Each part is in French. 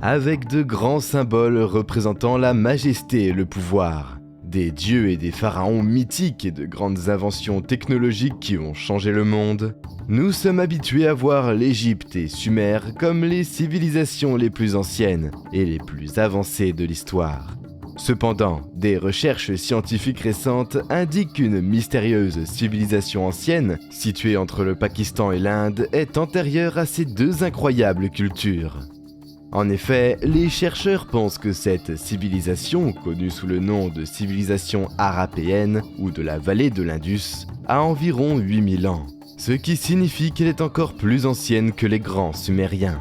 avec de grands symboles représentant la majesté et le pouvoir. Des dieux et des pharaons mythiques et de grandes inventions technologiques qui ont changé le monde. Nous sommes habitués à voir l'Égypte et Sumer comme les civilisations les plus anciennes et les plus avancées de l'histoire. Cependant, des recherches scientifiques récentes indiquent qu'une mystérieuse civilisation ancienne, située entre le Pakistan et l'Inde, est antérieure à ces deux incroyables cultures. En effet, les chercheurs pensent que cette civilisation, connue sous le nom de civilisation harapéenne ou de la vallée de l'Indus, a environ 8000 ans, ce qui signifie qu'elle est encore plus ancienne que les grands Sumériens.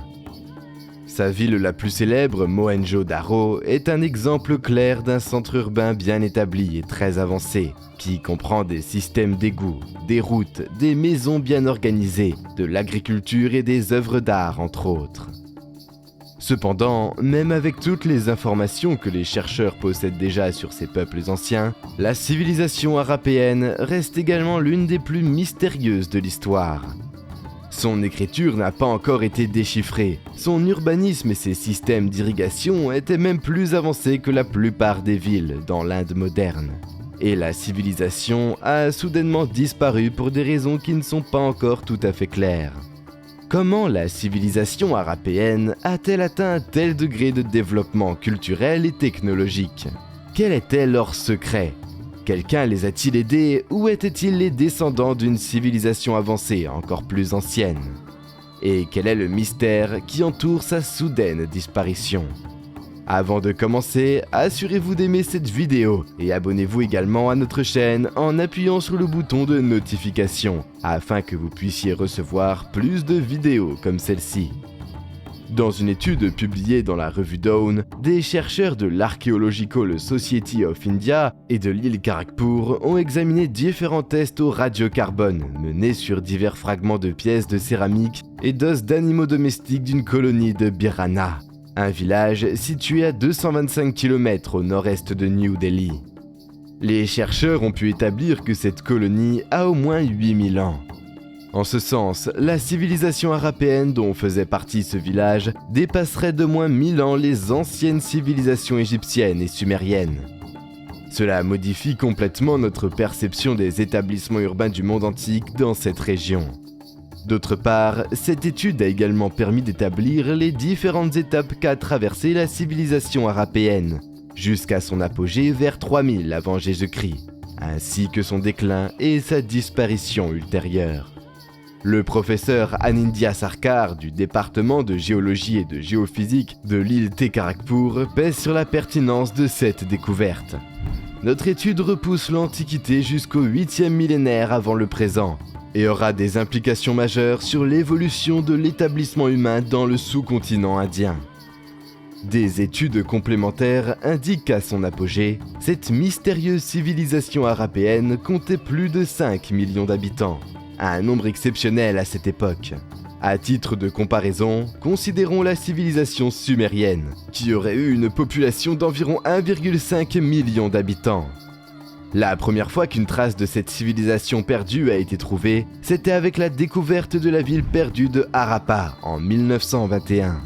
Sa ville la plus célèbre, Mohenjo-Daro, est un exemple clair d'un centre urbain bien établi et très avancé, qui comprend des systèmes d'égouts, des routes, des maisons bien organisées, de l'agriculture et des œuvres d'art entre autres. Cependant, même avec toutes les informations que les chercheurs possèdent déjà sur ces peuples anciens, la civilisation harapéenne reste également l'une des plus mystérieuses de l'histoire. Son écriture n'a pas encore été déchiffrée, son urbanisme et ses systèmes d'irrigation étaient même plus avancés que la plupart des villes dans l'Inde moderne. Et la civilisation a soudainement disparu pour des raisons qui ne sont pas encore tout à fait claires. Comment la civilisation harapéenne a-t-elle atteint un tel degré de développement culturel et technologique? Quel était leur secret? Quelqu'un les a-t-il aidés ou étaient-ils les descendants d'une civilisation avancée encore plus ancienne? Et quel est le mystère qui entoure sa soudaine disparition? Avant de commencer, assurez-vous d'aimer cette vidéo et abonnez-vous également à notre chaîne en appuyant sur le bouton de notification afin que vous puissiez recevoir plus de vidéos comme celle-ci. Dans une étude publiée dans la revue Dawn, des chercheurs de l'Archaeological Society of India et de l'île Kharagpur ont examiné différents tests au radiocarbone menés sur divers fragments de pièces de céramique et d'os d'animaux domestiques d'une colonie de Birana, un village situé à 225 km au nord-est de New Delhi. Les chercheurs ont pu établir que cette colonie a au moins 8000 ans. En ce sens, la civilisation harapéenne dont faisait partie ce village dépasserait de moins 1000 ans les anciennes civilisations égyptiennes et sumériennes. Cela modifie complètement notre perception des établissements urbains du monde antique dans cette région. D'autre part, cette étude a également permis d'établir les différentes étapes qu'a traversé la civilisation harapéenne, jusqu'à son apogée vers 3000 avant Jésus-Christ, ainsi que son déclin et sa disparition ultérieure. Le professeur Anindya Sarkar du département de géologie et de géophysique de l'île Kharagpur pèse sur la pertinence de cette découverte. Notre étude repousse l'Antiquité jusqu'au 8e millénaire avant le présent, et aura des implications majeures sur l'évolution de l'établissement humain dans le sous-continent indien. Des études complémentaires indiquent qu'à son apogée, cette mystérieuse civilisation harapéenne comptait plus de 5 millions d'habitants, un nombre exceptionnel à cette époque. À titre de comparaison, considérons la civilisation sumérienne, qui aurait eu une population d'environ 1,5 million d'habitants. La première fois qu'une trace de cette civilisation perdue a été trouvée, c'était avec la découverte de la ville perdue de Harappa en 1921.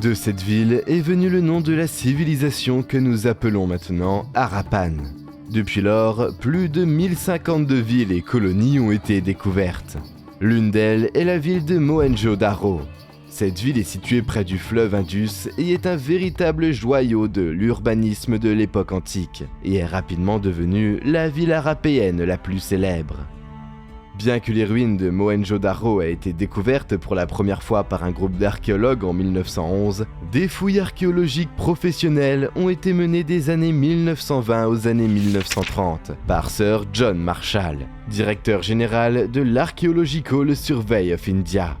De cette ville est venu le nom de la civilisation que nous appelons maintenant Harappan. Depuis lors, plus de 1052 villes et colonies ont été découvertes. L'une d'elles est la ville de Mohenjo-Daro. Cette ville est située près du fleuve Indus et est un véritable joyau de l'urbanisme de l'époque antique et est rapidement devenue la ville harapéenne la plus célèbre. Bien que les ruines de Mohenjo-Daro aient été découvertes pour la première fois par un groupe d'archéologues en 1911, des fouilles archéologiques professionnelles ont été menées des années 1920 aux années 1930 par Sir John Marshall, directeur général de l'Archaeological Survey of India.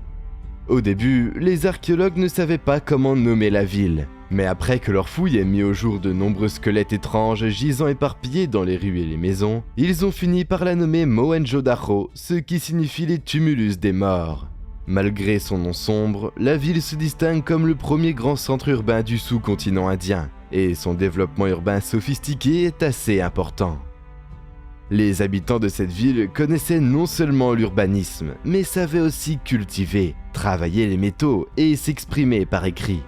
Au début, les archéologues ne savaient pas comment nommer la ville, mais après que leur fouille ait mis au jour de nombreux squelettes étranges gisant éparpillés dans les rues et les maisons, ils ont fini par la nommer Mohenjo-Daro, ce qui signifie les tumulus des morts. Malgré son nom sombre, la ville se distingue comme le premier grand centre urbain du sous-continent indien, et son développement urbain sophistiqué est assez important. Les habitants de cette ville connaissaient non seulement l'urbanisme, mais savaient aussi cultiver, travailler les métaux et s'exprimer par écrit.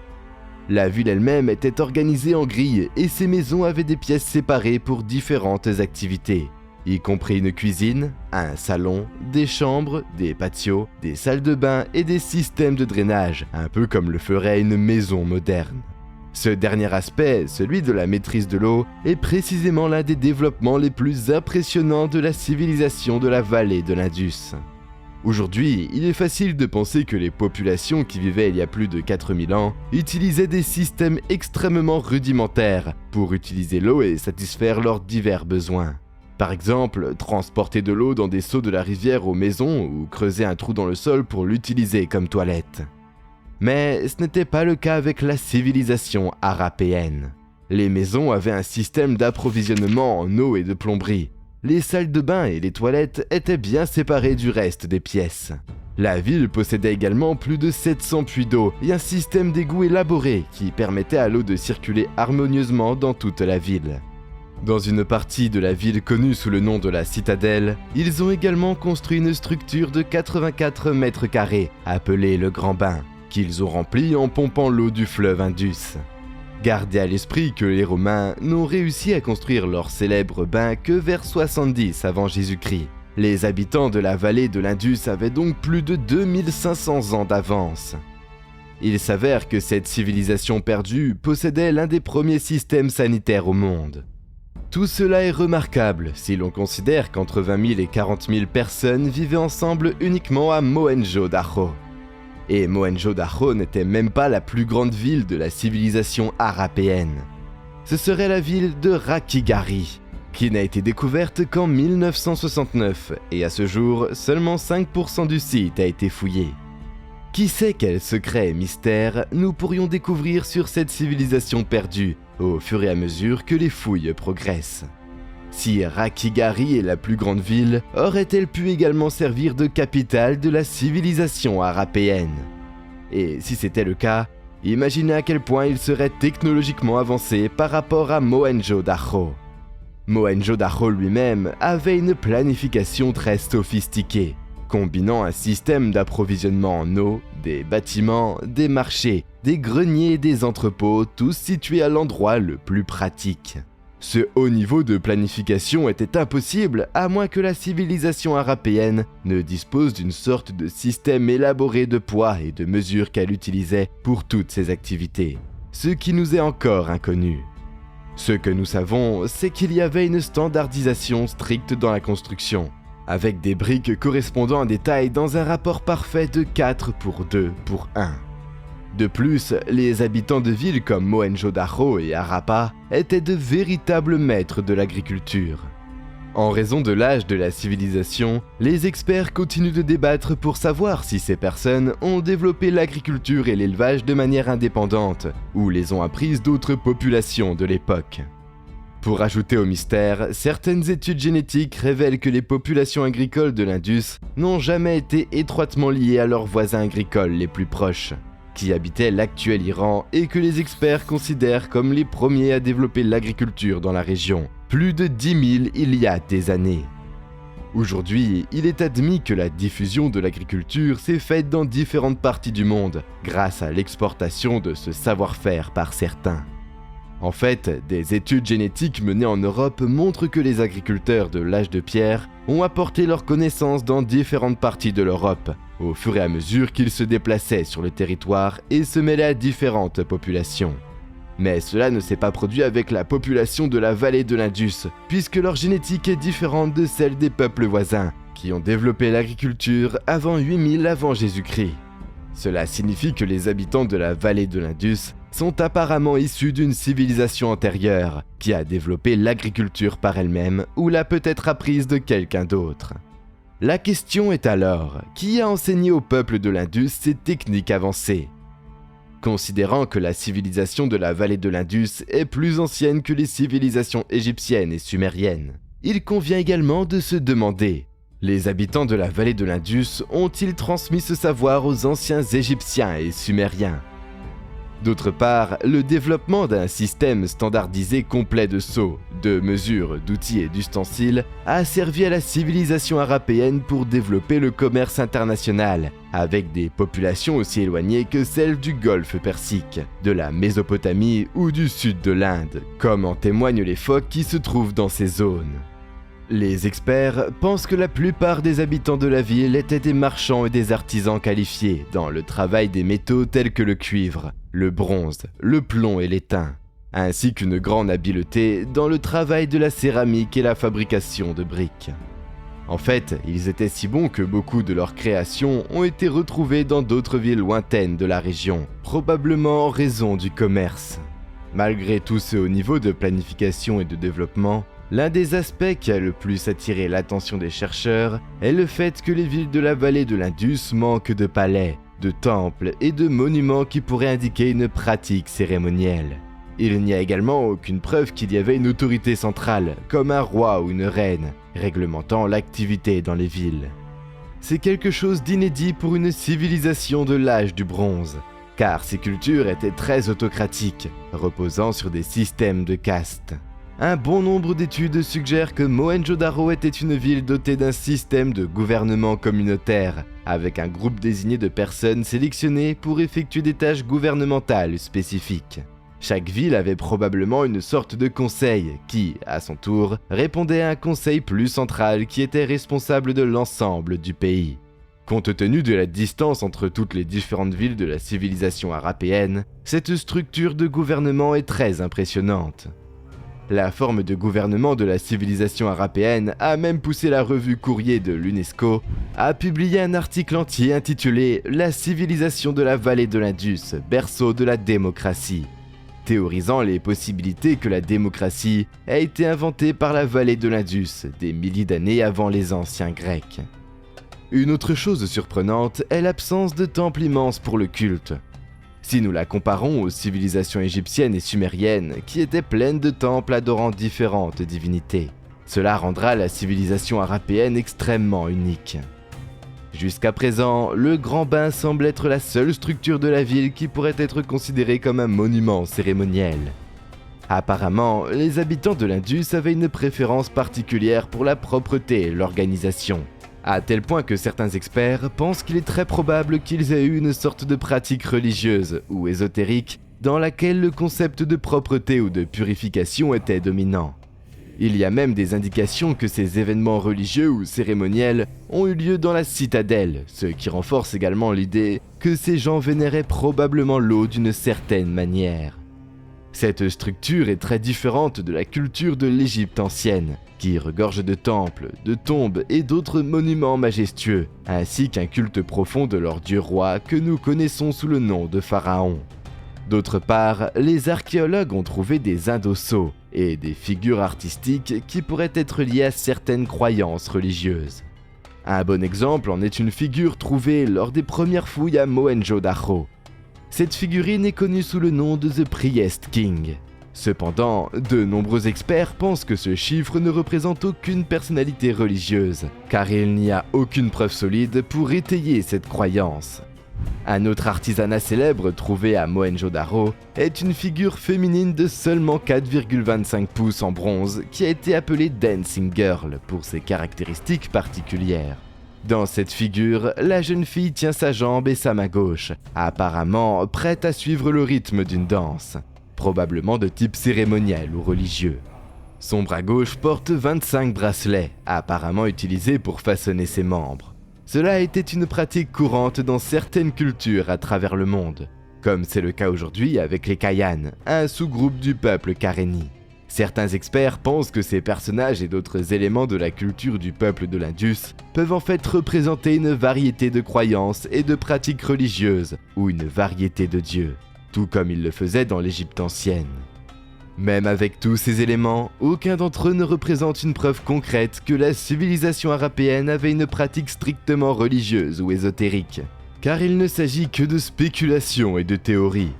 La ville elle-même était organisée en grilles et ces maisons avaient des pièces séparées pour différentes activités, y compris une cuisine, un salon, des chambres, des patios, des salles de bain et des systèmes de drainage, un peu comme le ferait une maison moderne. Ce dernier aspect, celui de la maîtrise de l'eau, est précisément l'un des développements les plus impressionnants de la civilisation de la vallée de l'Indus. Aujourd'hui, il est facile de penser que les populations qui vivaient il y a plus de 4000 ans utilisaient des systèmes extrêmement rudimentaires pour utiliser l'eau et satisfaire leurs divers besoins. Par exemple, transporter de l'eau dans des seaux de la rivière aux maisons ou creuser un trou dans le sol pour l'utiliser comme toilette. Mais ce n'était pas le cas avec la civilisation harapéenne. Les maisons avaient un système d'approvisionnement en eau et de plomberie. Les salles de bain et les toilettes étaient bien séparées du reste des pièces. La ville possédait également plus de 700 puits d'eau et un système d'égout élaboré qui permettait à l'eau de circuler harmonieusement dans toute la ville. Dans une partie de la ville connue sous le nom de la Citadelle, ils ont également construit une structure de 84 mètres carrés, appelée le Grand Bain, qu'ils ont rempli en pompant l'eau du fleuve Indus. Gardez à l'esprit que les Romains n'ont réussi à construire leur célèbre bain que vers 70 avant Jésus-Christ. Les habitants de la vallée de l'Indus avaient donc plus de 2500 ans d'avance. Il s'avère que cette civilisation perdue possédait l'un des premiers systèmes sanitaires au monde. Tout cela est remarquable si l'on considère qu'entre 20 000 et 40 000 personnes vivaient ensemble uniquement à Mohenjo-Daro. Et Mohenjo-Daro n'était même pas la plus grande ville de la civilisation harapéenne. Ce serait la ville de Rakhigarhi, qui n'a été découverte qu'en 1969, et à ce jour, seulement 5% du site a été fouillé. Qui sait quels secrets et mystères nous pourrions découvrir sur cette civilisation perdue, au fur et à mesure que les fouilles progressent. Si Rakhigarhi est la plus grande ville, aurait-elle pu également servir de capitale de la civilisation harapéenne? Et si c'était le cas, imaginez à quel point il serait technologiquement avancé par rapport à Mohenjo-Daro. Mohenjo-Daro lui-même avait une planification très sophistiquée, combinant un système d'approvisionnement en eau, des bâtiments, des marchés, des greniers et des entrepôts, tous situés à l'endroit le plus pratique. Ce haut niveau de planification était impossible à moins que la civilisation harapéenne ne dispose d'une sorte de système élaboré de poids et de mesures qu'elle utilisait pour toutes ses activités, ce qui nous est encore inconnu. Ce que nous savons, c'est qu'il y avait une standardisation stricte dans la construction, avec des briques correspondant à des tailles dans un rapport parfait de 4:2:1. De plus, les habitants de villes comme Mohenjo-Daro et Harappa étaient de véritables maîtres de l'agriculture. En raison de l'âge de la civilisation, les experts continuent de débattre pour savoir si ces personnes ont développé l'agriculture et l'élevage de manière indépendante, ou les ont apprises d'autres populations de l'époque. Pour ajouter au mystère, certaines études génétiques révèlent que les populations agricoles de l'Indus n'ont jamais été étroitement liées à leurs voisins agricoles les plus proches, qui habitaient l'actuel Iran et que les experts considèrent comme les premiers à développer l'agriculture dans la région, plus de 10 000 il y a des années. Aujourd'hui, il est admis que la diffusion de l'agriculture s'est faite dans différentes parties du monde, grâce à l'exportation de ce savoir-faire par certains. En fait, des études génétiques menées en Europe montrent que les agriculteurs de l'âge de pierre ont apporté leurs connaissances dans différentes parties de l'Europe, au fur et à mesure qu'ils se déplaçaient sur le territoire et se mêlaient à différentes populations. Mais cela ne s'est pas produit avec la population de la vallée de l'Indus, puisque leur génétique est différente de celle des peuples voisins, qui ont développé l'agriculture avant 8000 avant Jésus-Christ. Cela signifie que les habitants de la vallée de l'Indus sont apparemment issus d'une civilisation antérieure, qui a développé l'agriculture par elle-même ou l'a peut-être apprise de quelqu'un d'autre. La question est alors, qui a enseigné au peuple de l'Indus ces techniques avancées? Considérant que la civilisation de la vallée de l'Indus est plus ancienne que les civilisations égyptiennes et sumériennes, il convient également de se demander: les habitants de la vallée de l'Indus ont-ils transmis ce savoir aux anciens Égyptiens et Sumériens? D'autre part, le développement d'un système standardisé complet de sceaux, de mesures, d'outils et d'ustensiles a servi à la civilisation arapéenne pour développer le commerce international, avec des populations aussi éloignées que celles du Golfe Persique, de la Mésopotamie ou du sud de l'Inde, comme en témoignent les phoques qui se trouvent dans ces zones. Les experts pensent que la plupart des habitants de la ville étaient des marchands et des artisans qualifiés dans le travail des métaux tels que le cuivre, le bronze, le plomb et l'étain, ainsi qu'une grande habileté dans le travail de la céramique et la fabrication de briques. En fait, ils étaient si bons que beaucoup de leurs créations ont été retrouvées dans d'autres villes lointaines de la région, probablement en raison du commerce. Malgré tout ce haut niveau de planification et de développement, l'un des aspects qui a le plus attiré l'attention des chercheurs est le fait que les villes de la vallée de l'Indus manquent de palais, de temples et de monuments qui pourraient indiquer une pratique cérémonielle. Il n'y a également aucune preuve qu'il y avait une autorité centrale, comme un roi ou une reine, réglementant l'activité dans les villes. C'est quelque chose d'inédit pour une civilisation de l'âge du bronze, car ces cultures étaient très autocratiques, reposant sur des systèmes de castes. Un bon nombre d'études suggèrent que Mohenjo-Daro était une ville dotée d'un système de gouvernement communautaire, avec un groupe désigné de personnes sélectionnées pour effectuer des tâches gouvernementales spécifiques. Chaque ville avait probablement une sorte de conseil qui, à son tour, répondait à un conseil plus central qui était responsable de l'ensemble du pays. Compte tenu de la distance entre toutes les différentes villes de la civilisation arapéenne, cette structure de gouvernement est très impressionnante. La forme de gouvernement de la civilisation arapéenne a même poussé la revue Courrier de l'UNESCO à publier un article entier intitulé « La civilisation de la vallée de l'Indus, berceau de la démocratie », théorisant les possibilités que la démocratie a été inventée par la vallée de l'Indus des milliers d'années avant les anciens Grecs. Une autre chose surprenante est l'absence de temples immenses pour le culte. Si nous la comparons aux civilisations égyptiennes et sumériennes qui étaient pleines de temples adorant différentes divinités, cela rendra la civilisation arapéenne extrêmement unique. Jusqu'à présent, le Grand Bain semble être la seule structure de la ville qui pourrait être considérée comme un monument cérémoniel. Apparemment, les habitants de l'Indus avaient une préférence particulière pour la propreté et l'organisation, à tel point que certains experts pensent qu'il est très probable qu'ils aient eu une sorte de pratique religieuse ou ésotérique dans laquelle le concept de propreté ou de purification était dominant. Il y a même des indications que ces événements religieux ou cérémoniels ont eu lieu dans la citadelle, ce qui renforce également l'idée que ces gens vénéraient probablement l'eau d'une certaine manière. Cette structure est très différente de la culture de l'Égypte ancienne, qui regorge de temples, de tombes et d'autres monuments majestueux, ainsi qu'un culte profond de leur dieu roi que nous connaissons sous le nom de pharaon. D'autre part, les archéologues ont trouvé des indossos et des figures artistiques qui pourraient être liées à certaines croyances religieuses. Un bon exemple en est une figure trouvée lors des premières fouilles à Mohenjo-Daro. Cette figurine est connue sous le nom de The Priest King. Cependant, de nombreux experts pensent que ce chiffre ne représente aucune personnalité religieuse, car il n'y a aucune preuve solide pour étayer cette croyance. Un autre artisanat célèbre trouvé à Mohenjo-Daro est une figure féminine de seulement 4,25 pouces en bronze qui a été appelée Dancing Girl pour ses caractéristiques particulières. Dans cette figure, la jeune fille tient sa jambe et sa main gauche, apparemment prête à suivre le rythme d'une danse, probablement de type cérémoniel ou religieux. Son bras gauche porte 25 bracelets, apparemment utilisés pour façonner ses membres. Cela était une pratique courante dans certaines cultures à travers le monde, comme c'est le cas aujourd'hui avec les Kayan, un sous-groupe du peuple Karenni. Certains experts pensent que ces personnages et d'autres éléments de la culture du peuple de l'Indus peuvent en fait représenter une variété de croyances et de pratiques religieuses, ou une variété de dieux, tout comme ils le faisaient dans l'Égypte ancienne. Même avec tous ces éléments, aucun d'entre eux ne représente une preuve concrète que la civilisation arapéenne avait une pratique strictement religieuse ou ésotérique, car il ne s'agit que de spéculations et de théories.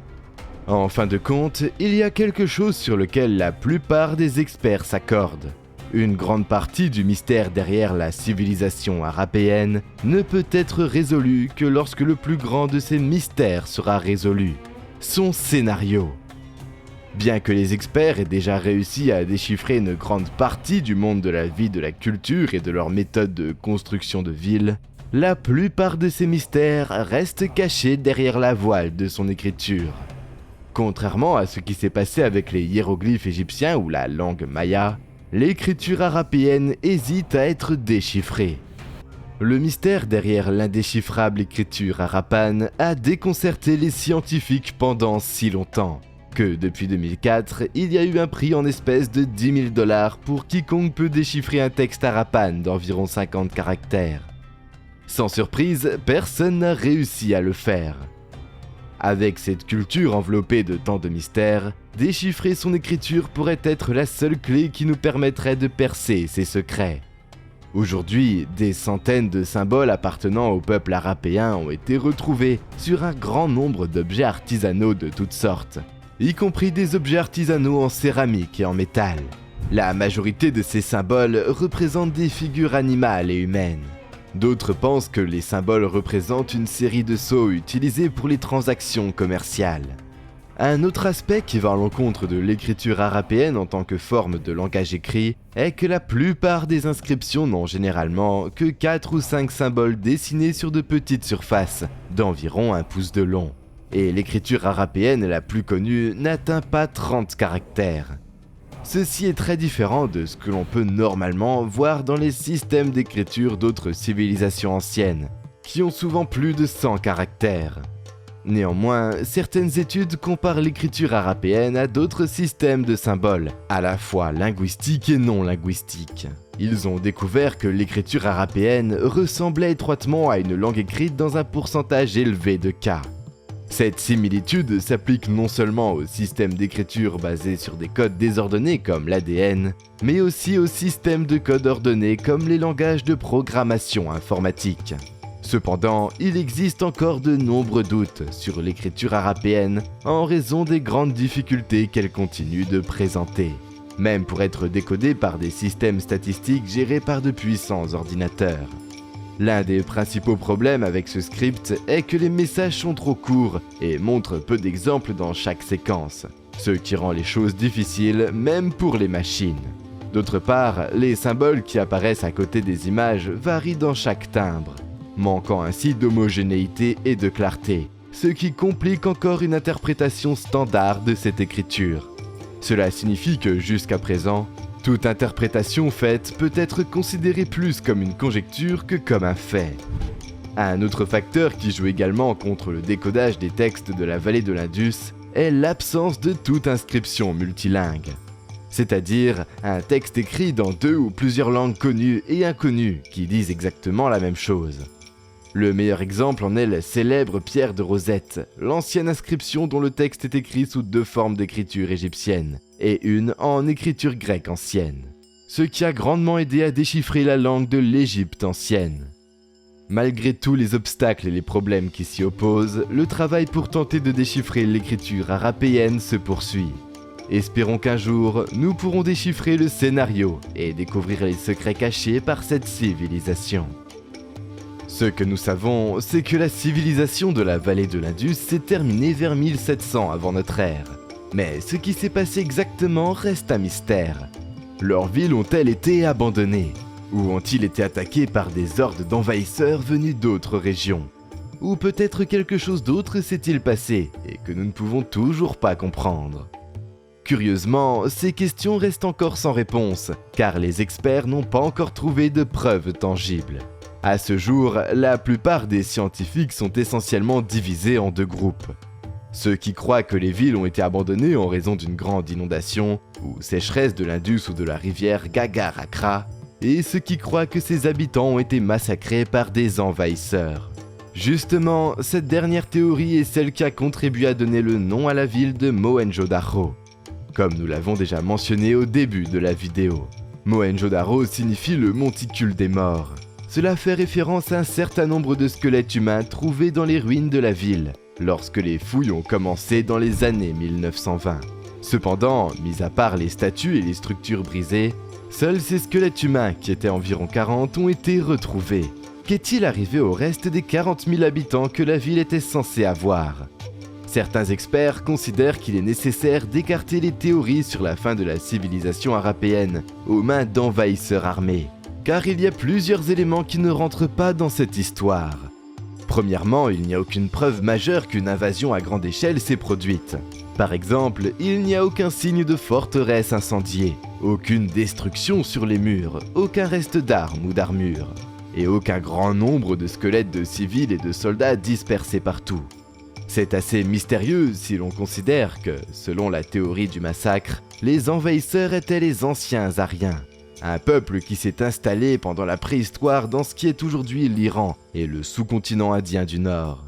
En fin de compte, il y a quelque chose sur lequel la plupart des experts s'accordent. Une grande partie du mystère derrière la civilisation arapéenne ne peut être résolue que lorsque le plus grand de ces mystères sera résolu. son scénario. Bien que les experts aient déjà réussi à déchiffrer une grande partie du monde de la vie, de la culture et de leurs méthodes de construction de villes, la plupart de ces mystères restent cachés derrière la voile de son écriture. Contrairement à ce qui s'est passé avec les hiéroglyphes égyptiens ou la langue maya, l'écriture arapéenne hésite à être déchiffrée. Le mystère derrière l'indéchiffrable écriture arapane a déconcerté les scientifiques pendant si longtemps que depuis 2004, il y a eu un prix en espèces de 10 000 $ pour quiconque peut déchiffrer un texte arapane d'environ 50 caractères. Sans surprise, personne n'a réussi à le faire. Avec cette culture enveloppée de tant de mystères, déchiffrer son écriture pourrait être la seule clé qui nous permettrait de percer ses secrets. Aujourd'hui, des centaines de symboles appartenant au peuple arapéen ont été retrouvés sur un grand nombre d'objets artisanaux de toutes sortes, y compris des objets artisanaux en céramique et en métal. La majorité de ces symboles représentent des figures animales et humaines. D'autres pensent que les symboles représentent une série de sceaux utilisés pour les transactions commerciales. Un autre aspect qui va à l'encontre de l'écriture arapéenne en tant que forme de langage écrit est que la plupart des inscriptions n'ont généralement que 4 ou 5 symboles dessinés sur de petites surfaces, d'environ 1 pouce de long. Et l'écriture arapéenne la plus connue n'atteint pas 30 caractères. Ceci est très différent de ce que l'on peut normalement voir dans les systèmes d'écriture d'autres civilisations anciennes, qui ont souvent plus de 100 caractères. Néanmoins, certaines études comparent l'écriture arapéenne à d'autres systèmes de symboles, à la fois linguistiques et non linguistiques. Ils ont découvert que l'écriture arapéenne ressemblait étroitement à une langue écrite dans un pourcentage élevé de cas. Cette similitude s'applique non seulement au système d'écriture basé sur des codes désordonnés comme l'ADN, mais aussi aux systèmes de codes ordonnés comme les langages de programmation informatique. Cependant, il existe encore de nombreux doutes sur l'écriture arapéenne en raison des grandes difficultés qu'elle continue de présenter, même pour être décodée par des systèmes statistiques gérés par de puissants ordinateurs. L'un des principaux problèmes avec ce script est que les messages sont trop courts et montrent peu d'exemples dans chaque séquence, ce qui rend les choses difficiles même pour les machines. D'autre part, les symboles qui apparaissent à côté des images varient dans chaque timbre, manquant ainsi d'homogénéité et de clarté, ce qui complique encore une interprétation standard de cette écriture. Cela signifie que jusqu'à présent, toute interprétation faite peut être considérée plus comme une conjecture que comme un fait. Un autre facteur qui joue également contre le décodage des textes de la vallée de l'Indus est l'absence de toute inscription multilingue. C'est-à-dire un texte écrit dans 2 ou plusieurs langues connues et inconnues qui disent exactement la même chose. Le meilleur exemple en est la célèbre pierre de Rosette, l'ancienne inscription dont le texte est écrit sous 2 formes d'écriture égyptienne, et une en écriture grecque ancienne, ce qui a grandement aidé à déchiffrer la langue de l'Égypte ancienne. Malgré tous les obstacles et les problèmes qui s'y opposent, le travail pour tenter de déchiffrer l'écriture arapéenne se poursuit. Espérons qu'un jour, nous pourrons déchiffrer le scénario et découvrir les secrets cachés par cette civilisation. Ce que nous savons, c'est que la civilisation de la vallée de l'Indus s'est terminée vers 1700 avant notre ère. Mais ce qui s'est passé exactement reste un mystère. Leurs villes ont-elles été abandonnées? Ou ont-ils été attaqués par des hordes d'envahisseurs venus d'autres régions? Ou peut-être quelque chose d'autre s'est-il passé et que nous ne pouvons toujours pas comprendre? Curieusement, ces questions restent encore sans réponse, car les experts n'ont pas encore trouvé de preuves tangibles. À ce jour, la plupart des scientifiques sont essentiellement divisés en 2 groupes. Ceux qui croient que les villes ont été abandonnées en raison d'une grande inondation ou sécheresse de l'Indus ou de la rivière Gagar-Akra, et ceux qui croient que ses habitants ont été massacrés par des envahisseurs. Justement, cette dernière théorie est celle qui a contribué à donner le nom à la ville de Mohenjo-Daro, comme nous l'avons déjà mentionné au début de la vidéo. Mohenjo-Daro signifie le monticule des morts. Cela fait référence à un certain nombre de squelettes humains trouvés dans les ruines de la ville, lorsque les fouilles ont commencé dans les années 1920. Cependant, mis à part les statues et les structures brisées, seuls ces squelettes humains, qui étaient environ 40, ont été retrouvés. Qu'est-il arrivé au reste des 40 000 habitants que la ville était censée avoir? Certains experts considèrent qu'il est nécessaire d'écarter les théories sur la fin de la civilisation arapéenne aux mains d'envahisseurs armés, car il y a plusieurs éléments qui ne rentrent pas dans cette histoire. Premièrement, il n'y a aucune preuve majeure qu'une invasion à grande échelle s'est produite. Par exemple, il n'y a aucun signe de forteresse incendiée, aucune destruction sur les murs, aucun reste d'armes ou d'armure, et aucun grand nombre de squelettes de civils et de soldats dispersés partout. C'est assez mystérieux si l'on considère que, selon la théorie du massacre, les envahisseurs étaient les anciens Ariens, un peuple qui s'est installé pendant la préhistoire dans ce qui est aujourd'hui l'Iran et le sous-continent indien du Nord.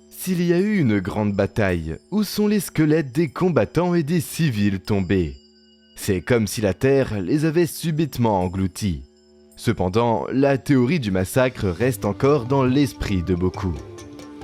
S'il y a eu une grande bataille, où sont les squelettes des combattants et des civils tombés? C'est comme si la Terre les avait subitement engloutis. Cependant, la théorie du massacre reste encore dans l'esprit de beaucoup.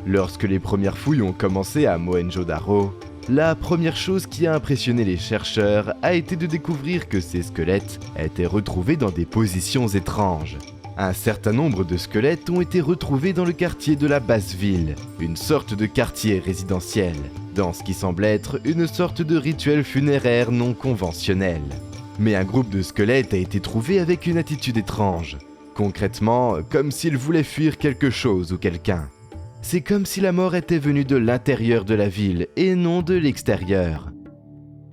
Lorsque les premières fouilles ont commencé à Mohenjo-Daro, la première chose qui a impressionné les chercheurs a été de découvrir que ces squelettes étaient retrouvés dans des positions étranges. Un certain nombre de squelettes ont été retrouvés dans le quartier de la Basse-Ville, une sorte de quartier résidentiel, dans ce qui semble être une sorte de rituel funéraire non conventionnel. Mais un groupe de squelettes a été trouvé avec une attitude étrange, concrètement comme s'ils voulaient fuir quelque chose ou quelqu'un. C'est comme si la mort était venue de l'intérieur de la ville et non de l'extérieur.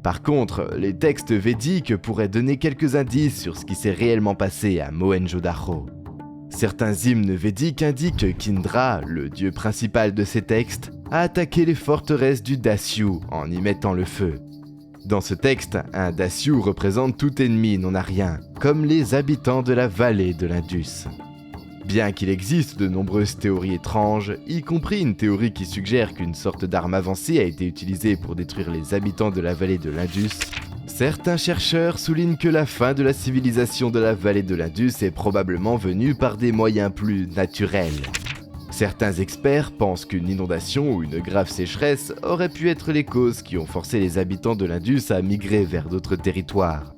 Par contre, les textes védiques pourraient donner quelques indices sur ce qui s'est réellement passé à Mohenjo-Daro. Certains hymnes védiques indiquent qu'Indra, le dieu principal de ces textes, a attaqué les forteresses du Dasyu en y mettant le feu. Dans ce texte, un Dasyu représente tout ennemi non arien, comme les habitants de la vallée de l'Indus. Bien qu'il existe de nombreuses théories étranges, y compris une théorie qui suggère qu'une sorte d'arme avancée a été utilisée pour détruire les habitants de la vallée de l'Indus, certains chercheurs soulignent que la fin de la civilisation de la vallée de l'Indus est probablement venue par des moyens plus naturels. Certains experts pensent qu'une inondation ou une grave sécheresse aurait pu être les causes qui ont forcé les habitants de l'Indus à migrer vers d'autres territoires.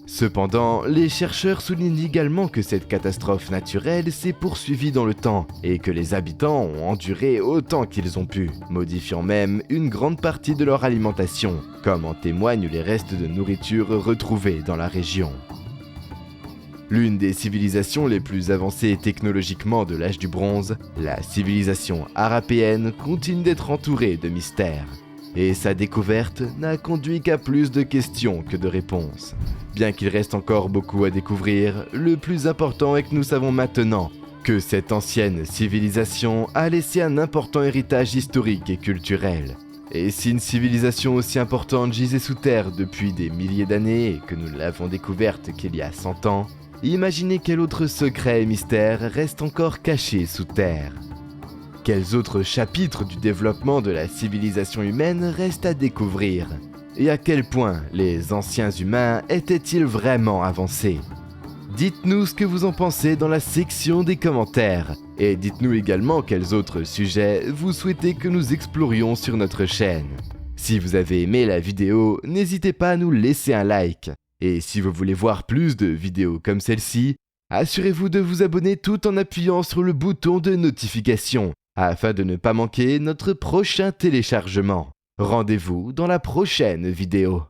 Cependant, les chercheurs soulignent également que cette catastrophe naturelle s'est poursuivie dans le temps et que les habitants ont enduré autant qu'ils ont pu, modifiant même une grande partie de leur alimentation, comme en témoignent les restes de nourriture retrouvés dans la région. L'une des civilisations les plus avancées technologiquement de l'âge du bronze, la civilisation arapéenne continue d'être entourée de mystères. Et sa découverte n'a conduit qu'à plus de questions que de réponses. Bien qu'il reste encore beaucoup à découvrir, le plus important est que nous savons maintenant que cette ancienne civilisation a laissé un important héritage historique et culturel. Et si une civilisation aussi importante gisait sous terre depuis des milliers d'années et que nous l'avons découverte qu'il y a 100 ans, imaginez quel autre secret et mystère reste encore caché sous terre. Quels autres chapitres du développement de la civilisation humaine restent à découvrir? Et à quel point les anciens humains étaient-ils vraiment avancés? Dites-nous ce que vous en pensez dans la section des commentaires. Et dites-nous également quels autres sujets vous souhaitez que nous explorions sur notre chaîne. Si vous avez aimé la vidéo, n'hésitez pas à nous laisser un like. Et si vous voulez voir plus de vidéos comme celle-ci, assurez-vous de vous abonner tout en appuyant sur le bouton de notification, afin de ne pas manquer notre prochain téléchargement. Rendez-vous dans la prochaine vidéo.